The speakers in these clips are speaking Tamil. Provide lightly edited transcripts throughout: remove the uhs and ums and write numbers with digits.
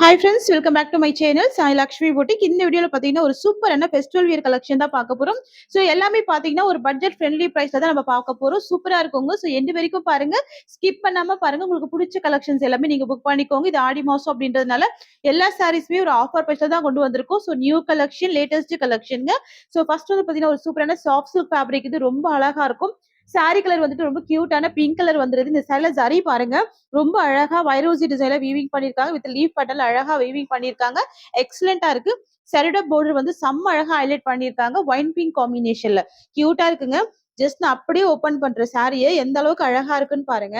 Hi friends, welcome back to my channel Sai Lakshmi boutique. இந்த வீடியோவில் பார்த்தீங்கன்னா ஒரு சூப்பரான ஃபெஸ்டிவல் வியர் கலெக்ஷன் தான் பார்க்க போகிறோம். ஸோ எல்லாமே பார்த்தீங்கன்னா ஒரு பட்ஜெட் ஃப்ரெண்ட்லி ப்ரைஸில் தான் நம்ம பார்க்க போகிறோம். சூப்பராக இருக்குங்க. ஸோ எண்டு வரைக்கும் பாருங்க, ஸ்கிப் பண்ணாமல் பாருங்க. உங்களுக்கு பிடிச்ச கலெக்ஷன்ஸ் எல்லாமே நீங்கள் புக் பண்ணிக்கோங்க. இது ஆடி மாதம் அப்படின்றதுனால எல்லா சாரீஸுமே ஒரு ஆஃபர் ப்ரைஸில் தான் கொண்டு வந்திருக்கோம். ஸோ நியூ கலெக்ஷன், லேட்டஸ்ட் கலெக்ஷனுங்க. ஸோ ஃபர்ஸ்ட் வந்து பார்த்தீங்கன்னா ஒரு சூப்பரான சாஃப்ட் சில்க் ஃபேப்ரிக். இது ரொம்ப அழகா இருக்கும். சாரி கலர் வந்துட்டு ரொம்ப கியூட்டான பிங்க் கலர் வந்துருது. இந்த சேலை ஜரி பாருங்க, ரொம்ப அழகா வைரோசி டிசைன்ல வீவிங் பண்ணிருக்காங்க. வித் லீஃப் பேட்டர்ன்ல அழகா வீவிங் பண்ணிருக்காங்க. எக்ஸலண்டா இருக்கு. சரிட பார்டர் வந்து செம்ம அழகா ஹைலைட் பண்ணிருக்காங்க. ஒயின் பிங்க் காம்பினேஷன்ல கியூட்டா இருக்குங்க. ஜஸ்ட் நான் அப்படியே ஓபன் பண்ற சாரியை எந்த அளவுக்கு அழகா இருக்குன்னு பாருங்க.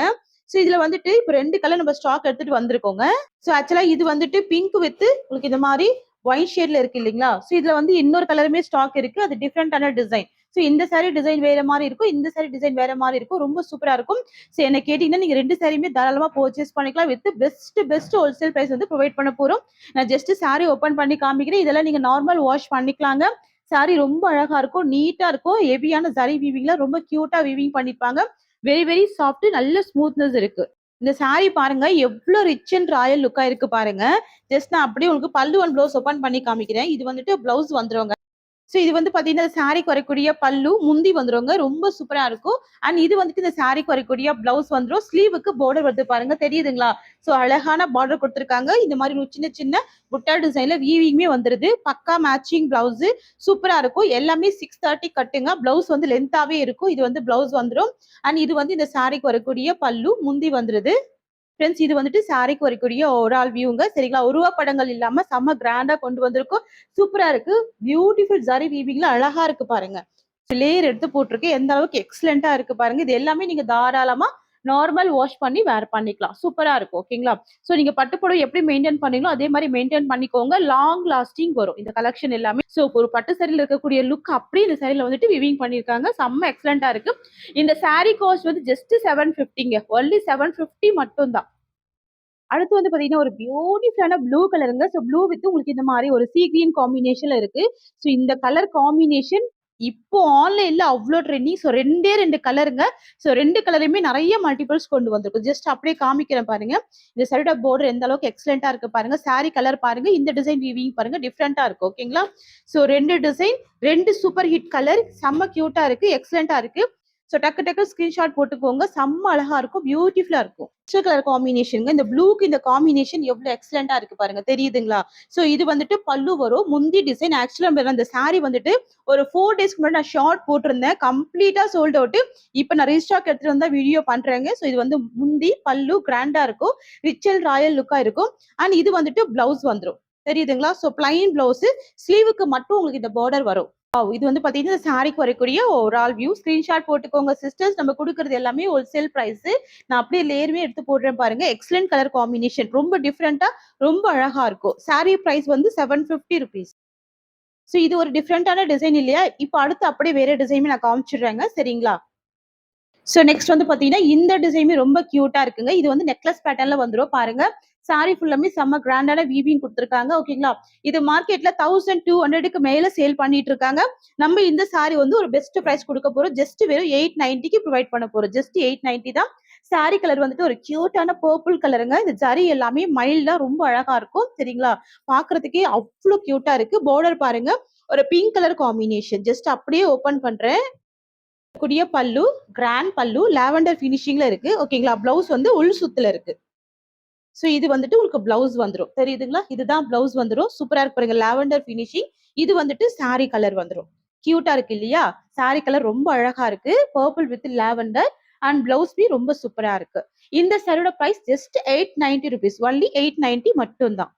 சோ இதுல வந்துட்டு இப்ப 2 கலர் நம்ம ஸ்டாக் எடுத்துட்டு வந்திருக்கோங்க. சோ ஆக்சுவலா இது வந்துட்டு பிங்க் வித் உங்களுக்கு இந்த மாதிரி ஒயிட் ஷேட்ல இருக்கு இல்லைங்களா? சோ இதுல வந்து இன்னொரு கலருமே ஸ்டாக் இருக்கு. அது டிஃப்ரெண்டான டிசைன். சோ இந்த சாரி டிசைன் வேற மாதிரி இருக்கும், இந்த சாரி டிசைன் வேற மாதிரி இருக்கும். ரொம்ப சூப்பரா இருக்கும். சோ என்ன கேட்டீங்கன்னா நீங்க 2 சாரியுமே தாராளமா பர்ச்சேஸ் பண்ணிக்கலாம். வித் பெஸ்ட் ஹோல்சேல் பிரைஸ் வந்து ப்ரொவைட் பண்ண போறோம். நான் ஜஸ்ட் சாரி ஓபன் பண்ணி காமிக்கிறேன். இதெல்லாம் நீங்க நார்மல் வாஷ் பண்ணிக்கலாங்க. சாரி ரொம்ப அழகா இருக்கும், நீட்டா இருக்கும். ஹெவியான ஜரி வீவிங்ல ரொம்ப கியூட்டா வீவிங் பண்ணிருப்பாங்க. வெரி வெரி சாஃப்ட், நல்ல ஸ்மூத்னஸ் இருக்கு. இந்த சாரி பாருங்க எவ்வளவு ரிச் அண்ட் ராயல் லுக்கா இருக்கு பாருங்க. ஜஸ்ட் நான் அப்படியே உங்களுக்கு பல்லு அண்ட் ப்ளவுஸ் ஓபன் பண்ணி காமிக்கிறேன். இது வந்துட்டு பிளவுஸ் வந்துருங்க. ஸோ இது வந்து பாத்தீங்கன்னா சாரிக்கு வரக்கூடிய பல்லு, முந்தி வந்துருங்க. ரொம்ப சூப்பரா இருக்கும். அண்ட் இது வந்துட்டு இந்த சாரிக்கு வரக்கூடிய பிளவுஸ் வந்துரும். ஸ்லீவுக்கு பார்டர் வருது பாருங்க, தெரியுதுங்களா? ஸோ அழகான பார்டர் கொடுத்துருக்காங்க. இந்த மாதிரி ஒரு சின்ன சின்ன புட்டா டிசைன்ல வீவிங்குமே வந்துருது. பக்கா மேட்சிங் பிளவுஸ் சூப்பரா இருக்கும். எல்லாமே 630 கட்டுங்க. பிளவுஸ் வந்து லென்த்தாவே இருக்கும். இது வந்து பிளவுஸ் வந்துடும். அண்ட் இது வந்து இந்த சாரிக்கு வரக்கூடிய பல்லு, முந்தி வந்துருது. ஃப்ரெண்ட்ஸ், இது வந்துட்டு சாரிக்கு வரக்கூடிய ஓவரால் வியூங்க. சரிங்களா? உருவ படங்கள் இல்லாம செம்ம கிராண்டா கொண்டு வந்திருக்கும். சூப்பரா இருக்கு. பியூட்டிஃபுல் ஜரி வீவிங்ல அழகா இருக்கு பாருங்க. லேயர் எடுத்து போட்டிருக்கு. எந்த அளவுக்கு எக்ஸலண்டா இருக்கு பாருங்க. இது எல்லாமே நீங்க தாராளமா நார்மல் வாஷ் பண்ணி வேர் பண்ணிக்கலாம். சூப்பரா இருக்கும். ஓகேங்களா? சோ நீங்க பட்டுப்புடவை எப்படி மெயின்டைன் பண்ணீங்களோ அதே மாதிரி மெயின்டைன் பண்ணிக்கோங்க. லாங் லாஸ்டிங் வரும் இந்த கலெக்ஷன் எல்லாமே. சோ ஒரு பட்டு சாரியில இருக்கக்கூடிய லுக் அப்படியே இந்த சாரியில வந்துட்டு விவிங் பண்ணிருக்காங்க. செம்ம எக்ஸலண்டா இருக்கு. இந்த சாரி காஸ்ட் வந்து ஜஸ்ட் 750ங்க. ஒன்லி 750 மட்டும் தான். அடுத்து வந்து பாத்தீங்கன்னா ஒரு பியூட்டிஃபுல்லான ப்ளூ கலருங்க. ஸோ ப்ளூ வித் உங்களுக்கு இந்த மாதிரி ஒரு சீ கிரீன் காம்பினேஷன்ல இருக்கு. ஸோ இந்த கலர் காம்பினேஷன் இப்போ ஆன்லைன்ல அவ்வளோ ட்ரெண்டிங். ஸோ 2 கலருங்க. ஸோ 2 கலருமே நிறைய மல்டிபிள்ஸ் கொண்டு வந்திருக்கும். ஜஸ்ட் அப்படியே காமிக்கிறேன் பாருங்க. இந்த சைட் ஆஃப் பார்டர் எந்த அளவுக்கு எக்ஸலண்டா இருக்கு பாருங்க. சாரி கலர் பாருங்க. இந்த டிசைன் வீவிங் பாருங்க, டிஃப்ரெண்டா இருக்கும். ஓகேங்களா? So 2 design, 2 super hit colour, செம்ம கியூட்டா இருக்கு, எக்ஸலண்டா இருக்கு. ஸோ டக்கு டக்கு ஸ்கிரீன்ஷாட் போட்டுக்கோங்க. செம்ம அழகா இருக்கும், பியூட்டிஃபுல்லா இருக்கும். Colour combination. இந்த ப்ளூக்கு இந்த காம்பினேஷன் எவ்வளவு எக்ஸலண்டா இருக்கு பாருங்க, தெரியுதுங்களா? சோ இது வந்துட்டு பல்லு வரும். முந்தி டிசைன் ஆக்சுவலா அந்த சாரி வந்துட்டு ஒரு 4 டேஸ்க்கு முன்னாடி நான் ஷார்ட் போட்டிருந்தேன். கம்ப்ளீட்டா சோல்ட் அவுட். இப்ப நான் ரீஸ்டாக் எடுத்துட்டு வந்தா வீடியோ பண்றேங்க. சோ இது வந்து முந்தி பல்லு கிராண்டா இருக்கும். ரிச் அண்ட் ராயல் லுக்கா இருக்கும். அண்ட் இது வந்துட்டு பிளவுஸ் வந்துடும். தெரியுதுங்களா? சோ பிளைன் பிளவுஸ், ஸ்லீவுக்கு மட்டும் உங்களுக்கு இந்த பார்டர் வரும். இது வந்து பாத்தீங்கன்னா சாரிக்கு வரக்கூடிய ஓவரால் வியூ. ஸ்கிரீன்ஷாட் போட்டுக்கோங்க சிஸ்டர்ஸ். நம்ம கொடுக்கறது எல்லாமே ஹோல்சேல் பிரைஸ். நான் அப்படியே லேயருமே எடுத்து போடுறேன் பாருங்க. எக்ஸலன்ட் கலர் காம்பினேஷன், ரொம்ப டிஃப்ரெண்டா, ரொம்ப அழகா இருக்கும். சாரி பிரைஸ் வந்து 750 ருபீஸ். ஸோ இது ஒரு டிஃப்ரெண்டான டிசைன் இல்லையா? இப்போ அடுத்து அப்படியே வேற டிசைனுமே நான் காமிச்சிடுறேங்க. சரிங்களா? ஸோ நெக்ஸ்ட் வந்து பாத்தீங்கன்னா இந்த டிசைனுமே ரொம்ப கியூட்டா இருக்குங்க. இது வந்து நெக்லஸ் பேட்டர்ன்ல வந்துடும் பாருங்க. சாரி ஃபுல்லாமே செம்ம கிராண்டான வீவிங் கொடுத்துருக்காங்க. ஓகேங்களா? இது மார்க்கெட்ல 1200க்கு மேல சேல் பண்ணிட்டு இருக்காங்க. நம்ம இந்த சாரி வந்து ஒரு பெஸ்ட் பிரைஸ் கொடுக்க போறோம். ஜஸ்ட் வெறும் 890க்கு ப்ரொவைட் பண்ண போறோம். ஜஸ்ட் 890 தான். சாரி கலர் வந்துட்டு ஒரு கியூட்டான பர்பிள் கலருங்க. இந்த ஜரி எல்லாமே மைல்டா ரொம்ப அழகா இருக்கும். சரிங்களா? பாக்குறதுக்கே அவ்வளவு கியூட்டா இருக்கு. பார்டர் பாருங்க, ஒரு பிங்க் கலர் காம்பினேஷன். ஜஸ்ட் அப்படியே ஓபன் பண்றேன். கூடிய பல்லு, கிராண்ட் பல்லு, லாவெண்டர் ஃபினிஷிங்ல இருக்கு. ஓகேங்களா? பிளவுஸ் வந்து உள் சுத்துல இருக்கு. சோ இது வந்துட்டு உங்களுக்கு பிளவுஸ் வந்துரும். தெரியுதுங்களா? இதுதான் பிளவுஸ் வந்துரும். சூப்பரா இருக்கு பாருங்க, லாவெண்டர் ஃபினிஷிங். இது வந்துட்டு சாரி கலர் வந்துரும். கியூட்டா இருக்கு இல்லையா? சாரி கலர் ரொம்ப அழகா இருக்கு. Purple with lavender. And blouse piece ரொம்ப சூப்பரா இருக்கு. இந்த சாரியோட பிரைஸ் ஜஸ்ட் 890 ருபீஸ். ஒன்லி 890 மட்டும் தான்.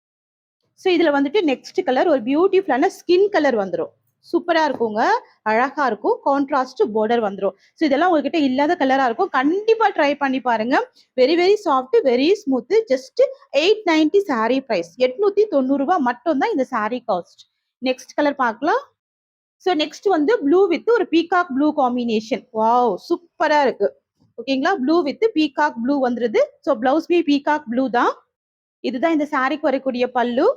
ஸோ இதுல வந்துட்டு நெக்ஸ்ட் கலர் ஒரு பியூட்டிஃபுல்லான ஸ்கின் கலர் வந்துடும். சூப்பரா இருக்குங்க. அழகா இருக்கும். கான்ட்ராஸ்ட் பார்டர் வந்துடும். ஸோ இதெல்லாம் உங்ககிட்ட இல்லாத கலரா இருக்கும். கண்டிப்பா ட்ரை பண்ணி பாருங்க. Very very soft, very smooth. Just 890 sari price. 890 ரூபாய் மட்டும் தான் இந்த சாரி காஸ்ட். நெக்ஸ்ட் கலர் பார்க்கலாம். ஸோ நெக்ஸ்ட் வந்து ப்ளூ வித் ஒரு பீகாக் ப்ளூ காம்பினேஷன். வாவ், சூப்பரா இருக்கு. ஓகேங்களா? ப்ளூ வித் பீகாக் ப்ளூ வந்துருது. So blouse piece peacock blue தான். இதுதான் இந்த சாரிக்கு வரக்கூடிய பல்லு.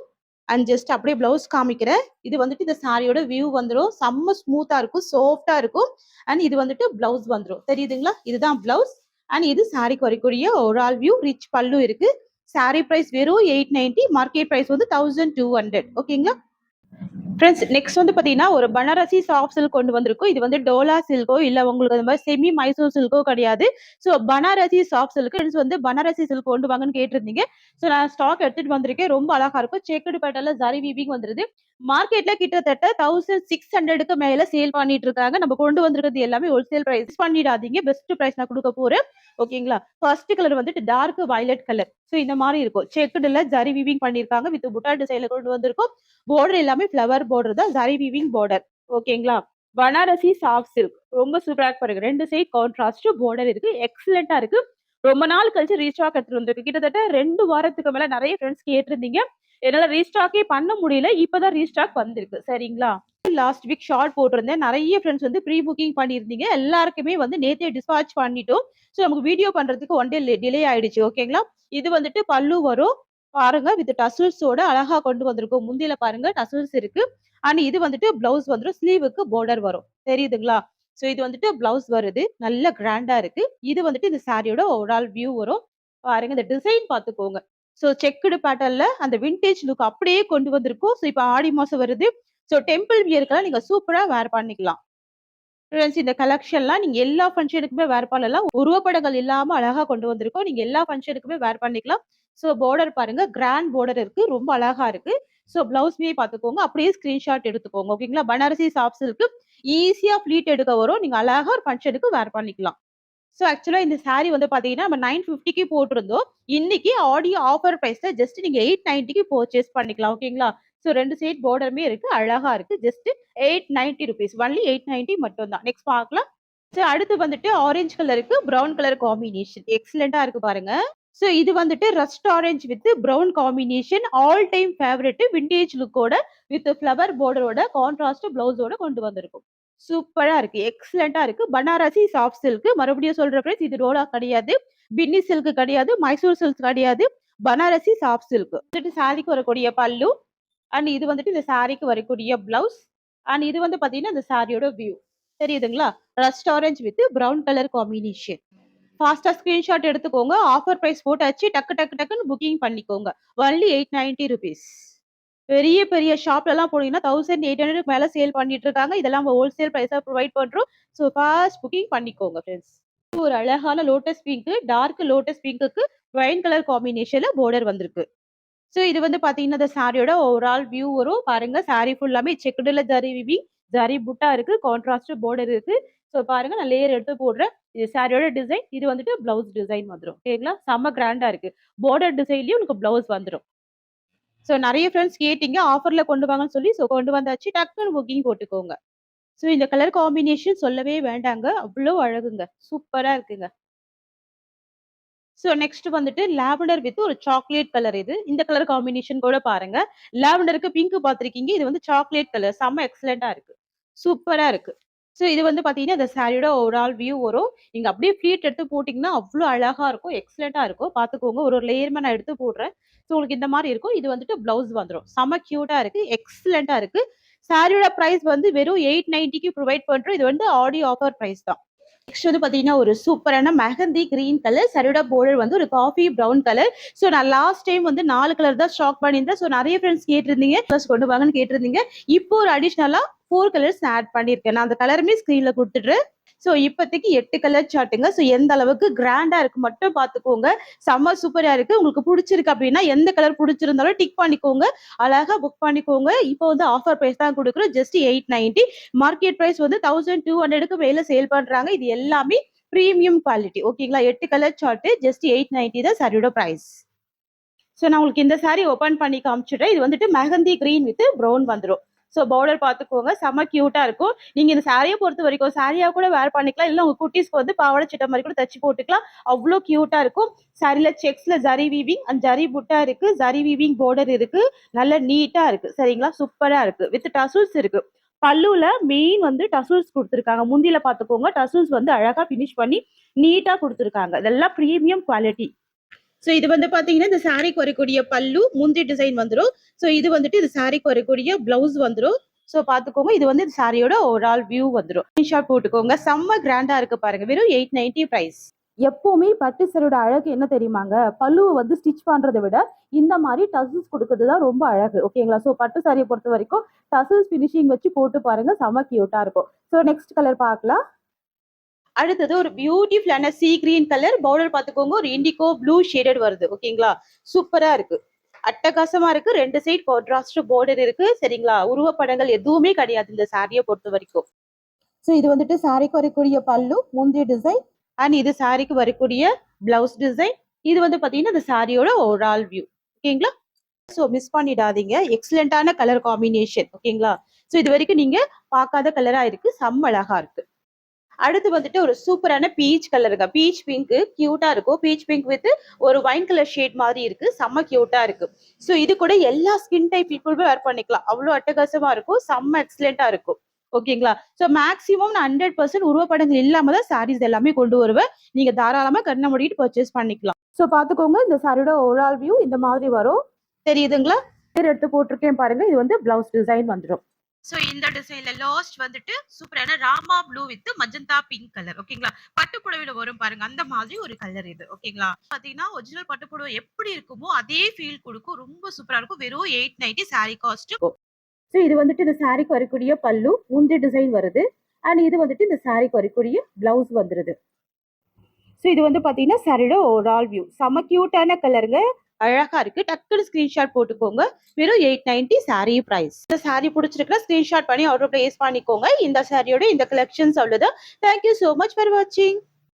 அண்ட் ஜஸ்ட் அப்படியே பிளவுஸ் காமிக்கிறேன். இது வந்துட்டு இந்த சாரியோட வியூ வந்துடும். செம்ம ஸ்மூத்தா இருக்கும், சாஃப்டா இருக்கும். அண்ட் இது வந்துட்டு பிளவுஸ் வந்துடும். தெரியுதுங்களா? இதுதான் பிளவுஸ். அண்ட் இது சாரிக்கு வரக்கூடிய ஓவரால் வியூ. ரிச் பல்லு இருக்கு. சாரி பிரைஸ் வெறும் 890, மார்க்கெட் பிரைஸ் வந்து 1200. ஓகேங்களா? ஃப்ரெண்ட்ஸ் நெக்ஸ்ட் வந்து பாத்தீங்கன்னா ஒரு பனாரசி சாஃப்ட் சில்க் கொண்டு வந்திருக்கும். இது வந்து டோலா சில்கோ இல்ல உங்களுக்கு அந்த மாதிரி செமி மைசூர் சில்கோ கிடையாது. So Banarasi soft silk friends வந்து பனாரசி சில்க் கொண்டு வாங்கன்னு கேட்டிருந்தீங்க. ஸோ நான் ஸ்டாக் எடுத்துட்டு வந்திருக்கேன். ரொம்ப அழகா இருக்கும். செக்குடு பேட்டர்ல ஜரி வீவிங் வந்துருது. மார்க்கெட்ல கிட்டத்தட்ட 1600க்கு மேல சேல் பண்ணிட்டு இருக்காங்க. நம்ம கொண்டு வந்திருக்கிறது எல்லாமே ஹோல்சேல் பிரைஸ் பண்ணிடாதீங்க. பெஸ்ட் பிரைஸ் நான் கொடுக்க போறேன். ஓகேங்களா? ஃபர்ஸ்ட் கலர் வந்துட்டு டார்க் வயலட் கலர். ஸோ இந்த மாதிரி இருக்கும். செக்குடுல ஜரி வீவிங் பண்ணிருக்காங்க. வித் புட்டா டிசைன்ல கொண்டு வந்திருக்கும். பார்டர் எல்லாமே ஃப்ளவர் பார்டர் தான். Zari weaving border. ஓகேங்களா? பனாரசி சாஃப்ட் சில்க் ரொம்ப சூப்பரா இருக்கு பாருங்க. 2 சைடு கான்ட்ராஸ்ட் பார்டர் இருக்கு. எக்ஸலென்ட்டா இருக்கு. ரொம்ப நாள் கழிச்சு ரீஸ்டாக் எடுத்துட்டு வந்திருக்கு. கிட்டத்தட்ட 2 வாரத்துக்கு மேல நிறைய ஃப்ரெண்ட்ஸ் கேட்டிருந்தீங்க. என்னால ரீஸ்டாக்கே பண்ண முடியல. இப்பதான் ரீஸ்டாக் வந்திருக்கு. சரிங்களா? லாஸ்ட் வீக் ஷார்ட் போட்டிருந்தேன். நிறைய ஃப்ரெண்ட்ஸ் வந்து ப்ரீ புக்கிங் பண்ணியிருந்தீங்க. எல்லாருக்குமே வந்து நேத்தே டிஸ்பாட்ச் பண்ணிட்டோம். ஸோ நமக்கு வீடியோ பண்றதுக்கு 1 டே டிலே ஆயிடுச்சு. ஓகேங்களா? இது வந்துட்டு பல்லு வரும். பாருங்க வித் டசல்ஸோட அழகா கொண்டு வந்திருக்கும். முந்தியில பாருங்க டசல்ஸ் இருக்கு. அண்ட் இது வந்துட்டு பிளவுஸ் வந்துரும். ஸ்லீவுக்கு பார்டர் வரும். தெரியுதுங்களா? சோ இது வந்துட்டு பிளவுஸ் வருது. நல்ல கிராண்டா இருக்கு. இது வந்துட்டு இந்த சாரியோட ஓவரால் வியூ வரும். பாருங்க இந்த டிசைன் பாத்துக்கோங்க. சோ செக்குடு பேட்டர்ன்ல அந்த விண்டேஜ் லுக் அப்படியே கொண்டு வந்திருக்கும். சோ இப்ப ஆடி மாசம் வருது. சோ டெம்பிள் வியர்க்கெல்லாம் நீங்க சூப்பரா வேர் பண்ணிக்கலாம். ஃப்ரெண்ட்ஸ் இந்த கலெக்ஷன்லாம் நீங்க எல்லா ஃபங்ஷனுக்குமே வேர் பண்ணலாம். உருவப்படங்கள் இல்லாம அழகா கொண்டு வந்திருக்கோம். நீங்க எல்லா ஃபங்ஷனுக்குமே வேர் பண்ணிக்கலாம். சோ பார்டர் பாருங்க. கிராண்ட் பார்டர் இருக்கு. ரொம்ப அழகா இருக்கு. சோ பிளவுஸ்மே பாத்துக்கோங்க. அப்படியே ஸ்கிரீன்ஷாட் எடுத்துக்கோங்க. ஓகேங்களா? பனாரசி சாஃப்ட் சில்க் ஈஸியா ஃப்ளீட் எடுக்க வரும். நீங்க அழகா ஒரு ஃபங்ஷனுக்கு வேர் பண்ணிக்கலாம். சோ ஆக்சுவலா இந்த சாரி வந்து பாத்தீங்கன்னா நம்ம 950க்கு போட்டிருந்தோம். இன்னைக்கு ஆடியோ ஆஃபர் பிரைஸ்ல ஜஸ்ட் நீங்க 890க்கு பர்ச்சேஸ் பண்ணிக்கலாம். ஓகேங்களா? சோ 2 சைட் பார்டருமே இருக்கு. அழகா இருக்கு. ஜஸ்ட் ₹890 ஒன்லி 890 மட்டும் தான். நெக்ஸ்ட் பார்க்கலாம். சோ அடுத்து வந்துட்டு ஆரஞ்சு கலருக்கு பிரவுன் கலர் காம்பினேஷன். எக்ஸலென்ட்டா இருக்கு பாருங்க. சோ இது வந்துட்டு rust orange with brown combination. All time favourite vintage லுக்கோட வித் ஃப்ளவர் பார்டரோட கான்ட்ராஸ்ட் பிளவுஸோட கொண்டு வந்திருக்கும். சூப்பரா இருக்கு. எக்ஸலென்ட்டா இருக்கு. Banarasi soft silk. மறுபடியும் சொல்ற ஃப்ரெண்ட்ஸ் இது ரோலா கிடையாது. பின்னி சில்க் கிடையாது. மைசூர் சில்க் கிடையாது. Banarasi soft silk. வந்துட்டு சாரிக்கு வரக்கூடிய பல்லு. அண்ட் இது வந்துட்டு இந்த சாரிக்கு வரக்கூடிய பிளவுஸ். அண்ட் இது வந்து பாத்தீங்கன்னா இந்த சாரியோட வியூ. தெரியுதுங்களா? Rust orange with brown colour combination. ஃபாஸ்டா ஸ்கிரீன்ஷாட் எடுத்துக்கோங்க. ஆஃபர் பிரைஸ் போட்டாச்சு. டக்கு டக்கு டக்குன்னு புக்கிங் பண்ணிக்கோங்க. ஒன்லி ₹890. பெரிய பெரிய ஷாப்லலாம் போனீங்கன்னா 1800க்கு மேல சேல் பண்ணிட்டு இருக்காங்க. இதெல்லாம் நம்ம ஹோல்சேல் பிரைஸா ப்ரொவைட் பண்றோம். ஸோ ஃபாஸ்ட் புக்கிங் பண்ணிக்கோங்க ஃப்ரெண்ட்ஸ். ஒரு அழகான லோட்டஸ் பிங்க், டார்க் லோட்டஸ் பிங்க்குக்கு ஒயின் கலர் காம்பினேஷன்ல பார்டர் வந்திருக்கு. சோ இது வந்து பாத்தீங்கன்னா, இந்த சாரியோட ஓவரால் வியூ வரும். பாருங்க சாரி ஃபுல்லாமே செக்குடுல ஜரி வீவிங், ஜரி புட்டா இருக்கு. கான்ட்ராஸ்ட் பார்டர் இருக்கு. சோ பாருங்க நான் லேயர் எடுத்து போடுறேன். இது சாரியோட டிசைன். இது வந்துட்டு பிளவுஸ் டிசைன் வந்துரும். ஓகேங்களா? செம்ம கிராண்டா இருக்கு. பார்டர் டிசைன்லயும் உங்களுக்கு பிளவுஸ் வந்துரும். சோ நெறைய ஃப்ரெண்ட்ஸ் கேட்டீங்க. ஆஃபர்ல கொண்டு வாங்கன்னு சொல்லி. சோ கொண்டு வந்தாச்சு. டக்குனு புக்கிங் போட்டுக்கோங்க. சோ இந்த கலர் காம்பினேஷன் சொல்லவே வேண்டாங்க. அவ்ளோ அழகுங்க. சூப்பரா இருக்குங்க. சோ நெக்ஸ்ட் வந்துட்டு லாவெண்டர் வித் ஒரு சாக்லேட் கலர் இது. இந்த கலர் காம்பினேஷன் கூட பாருங்க. லாவெண்டருக்கு பிங்க் பார்த்திருக்கீங்க. இது வந்து சாக்லேட் கலர். செம்ம எக்ஸலென்ட்டா இருக்கு. சூப்பரா இருக்கு. சோ இது வந்து பாத்தீங்கன்னா, இந்த சாரியோட ஓவரால் வியூ வரும். நீங்க அப்படியே ஃப்ளீட் எடுத்து போட்டீங்கன்னா, அவ்ளோ அழகா இருக்கும். எக்ஸலென்ட்டா இருக்கும். பாத்துக்கோங்க. ஒரு ஒரு லேயருமே நான் எடுத்து போடுறேன். சோ உங்களுக்கு இந்த மாரி இருக்கும். இது வந்துட்டு பிளவுஸ் வந்துரும். செம்ம கியூட்டா இருக்கு. எக்ஸலென்ட்டா இருக்கு. சாரியோட பிரைஸ் வந்து வெறும் 890க்கு ப்ரொவைட் பண்றோம். இது வந்து ஆடியோ ஆஃபர் பிரைஸ் தான். நெக்ஸ்ட் வந்து பாத்தீங்கன்னா, ஒரு சூப்பரான மெஹந்தி கிரீன் கலர். சாரியோட பார்டர் வந்து ஒரு காஃபி பிரவுன் கலர். சோ நான் லாஸ்ட் டைம் வந்து 4 கலர் தான் ஸ்டாக் பண்ணியிருந்தேன். சோ நெறைய ஃப்ரெண்ட்ஸ் கேட்டிருந்தீங்க. கலர்ஸ் கொண்டு வாங்கன்னு கேட்டிருந்தீங்க. இப்போ ஒரு அடிஷனலா 4 கலர்ஸ் ஆட் பண்ணியிருக்கேன். நான் அந்த கலருமே ஸ்க்ரீன்ல குடுத்துடுறேன். சோ இப்போதைக்கு 8 கலர் சார்ட்டுங்க. சோ எந்த அளவுக்கு கிராண்டா இருக்கு மட்டும் பாத்துக்கோங்க. செம்ம சூப்பரா இருக்கு. உங்களுக்கு புடிச்சிருக்கு அப்படின்னா, எந்த கலர் புடிச்சிருந்தாலும் டிக் பண்ணிக்கோங்க. அழகா புக் பண்ணிக்கோங்க. இப்போ வந்து ஆஃபர் பிரைஸ் தான் குடுக்குறோம். ஜஸ்ட் 890. மார்க்கெட் பிரைஸ் வந்து 1200க்கு மேல சேல் பண்றாங்க. இது எல்லாமே பிரீமியம் குவாலிட்டி. ஓகேங்களா? 8 கலர் சார்ட் ஜஸ்ட் 890 தான் சாரியோட பிரைஸ். சோ நான் உங்களுக்கு இந்த சாரி ஓபன் பண்ணி காமிச்சுடுறேன். இது வந்துட்டு மெஹந்தி கிரீன் வித் பிரவுன் வந்துரும். சோ பார்டர் பாத்துக்கோங்க. செம்ம கியூட்டா இருக்கும். நீங்க இந்த சாரிய பொறுத்த வரைக்கும் சாரியா கூட வேர் பண்ணிக்கலாம். இல்ல உங்க குட்டீஸ்க்கு வந்து பாவாடை சட்டை மாரி கூட தச்சு போட்டுக்கலாம். அவ்ளோ கியூட்டா இருக்கும். சாரில செக்ஸ்ல ஜரி வீவிங் அண்ட் ஜரி புட்டா இருக்கு. ஜரி வீவிங் பார்டர் இருக்கு. நல்ல நீட்டா இருக்கு. சரிங்களா? சூப்பரா இருக்கு. வித் டசல்ஸ் இருக்கு. பல்லுல மெயின் வந்து டசல்ஸ் குடுத்துருக்காங்க. முந்தியில பாத்துக்கோங்க. டசல்ஸ் வந்து அழகா ஃபினிஷ் பண்ணி நீட்டா குடுத்துருக்காங்க. இதெல்லாம் பிரீமியம் குவாலிட்டி. சோ இது வந்து பாத்தீங்கன்னா, இந்த சாரிக்கு வரக்கூடிய பல்லு, முந்தி டிசைன் வந்துரும். சோ இது வந்துட்டு இந்த சாரிக்கு வரக்கூடிய பிளவுஸ் வந்துரும். சோ பாத்துக்கோங்க. இது வந்து இந்த சாரியோட ஓவரால் வியூ வந்துரும். ஸ்கிரீன்ஷாட் போட்டுக்கோங்க. செம்ம கிராண்டா இருக்கு பாருங்க. வெறும் 890 பிரைஸ். எப்பவுமே பட்டு சாரியோட அழகு என்ன தெரியுமாங்க? பல்லுவ வந்து ஸ்டிச் பண்றத விட, இந்த மாரி டசல்ஸ் குடுக்குறது தான் ரொம்ப அழகு. ஓகேங்களா? ஸோ பட்டு சாரிய பொறுத்தவரைக்கும் டசல்ஸ் ஃபினிஷிங் வச்சு போட்டு பாருங்க. செம்ம கியூட்டா இருக்கும். ஸோ நெக்ஸ்ட் கலர் பார்க்கலாம். அடுத்தது ஒரு பியூட்டிஃபுல்லான சீ கிரீன் கலர் பார்டர் பார்த்துக்கோங்க. ஒரு இண்டிகோ ப்ளூ ஷேடட் வருது. ஓகேங்களா? சூப்பரா இருக்கு. அட்டகாசமா இருக்கு. 2 சைடு கான்ட்ராஸ்ட் பார்டர் இருக்கு. சரிங்களா? உருவப்படங்கள் எதுவுமே கிடையாது இந்த சாரிய பொறுத்தவரைக்கும். ஸோ இது வந்துட்டு சாரிக்கு வரக்கூடிய பல்லு, முந்தைய டிசைன் அண்ட் இது சாரிக்கு வரக்கூடிய பிளவுஸ் டிசைன். இது வந்து பாத்தீங்கன்னா இந்த சாரியோட ஓவரால் வியூ. ஓகேங்களா? ஸோ மிஸ் பண்ணிடாதீங்க. எக்ஸலண்டான கலர் காம்பினேஷன். ஓகேங்களா? ஸோ இது வரைக்கும் நீங்க பார்க்காத கலரா இருக்கு. செம்ம அழகா இருக்கு. அடுத்து வந்துட்டு ஒரு சூப்பரான பீச் கலருங்க. பீச் பிங்க் கியூட்டா இருக்கும். பீச் பிங்க் வித் ஒரு வைன் கலர் ஷேட் மாதிரி இருக்கு. செம்ம கியூட்டா இருக்கு. ஸோ இது கூட எல்லா ஸ்கின் டைப் பீப்புளுமே வேர் பண்ணிக்கலாம். அவ்வளோ அட்டகாசமா இருக்கும். செம்ம எக்ஸலண்டா இருக்கும். ஓகேங்களா? ஸோ மேக்ஸிமம் நான் 100% உருவப்படங்கள் இல்லாம தான் சாரீஸ் எல்லாமே கொண்டு வருவேன். நீங்க தாராளமா கண்ண மூடிட்டு பர்ச்சேஸ் பண்ணிக்கலாம். ஸோ பாத்துக்கோங்க, இந்த சாரியோட ஓவரால் வியூ இந்த மாதிரி வரும். தெரியுதுங்களா? பேர் எடுத்து போட்டிருக்கேன் பாருங்க. இது வந்து பிளவுஸ் டிசைன் வந்துடும். சோ இந்த டிசைன்ல லாஸ்ட் வந்துட்டு சூப்பரான Rama blue with magenta pink colour. ஓகேங்களா? பட்டு புடவையில வரும் பாருங்க, அந்த மாதிரி ஒரு கலர் இது. ஓகேங்களா? பாத்தீங்கன்னா ஒரிஜினல் பட்டு புடவை எப்படி இருக்குமோ அதே ஃபீல் கொடுக்கும். ரொம்ப சூப்பரா இருக்கும். வெறும் 890 சாரி காஸ்ட். ஸோ இது வந்துட்டு இந்த சாரிக்கு வரக்கூடிய பல்லு, முந்தி டிசைன் வருது. அண்ட் இது வந்துட்டு இந்த சாரிக்கு வரக்கூடிய பிளவுஸ் வந்துருது. ஸோ இது வந்து பாத்தீங்கன்னா சாரியோட ஓவரால் வியூ. செம கியூட்டான கலருங்க. அழகா இருக்கு. டக்குனு ஸ்கிரீன்ஷாட் போட்டுக்கோங்க. வெறும் 890 சாரி பிரைஸ். இந்த சாரி பிடிச்சிருக்குன்னா ஸ்கிரீன்ஷாட் பண்ணி ஆர்டர் பிளேஸ் பண்ணிக்கோங்க. இந்த சாரியோட இந்த கலெக்ஷன்ஸ் அவ்வளவுதான். தேங்க்யூ சோ மச் ஃபார் வாட்சிங்.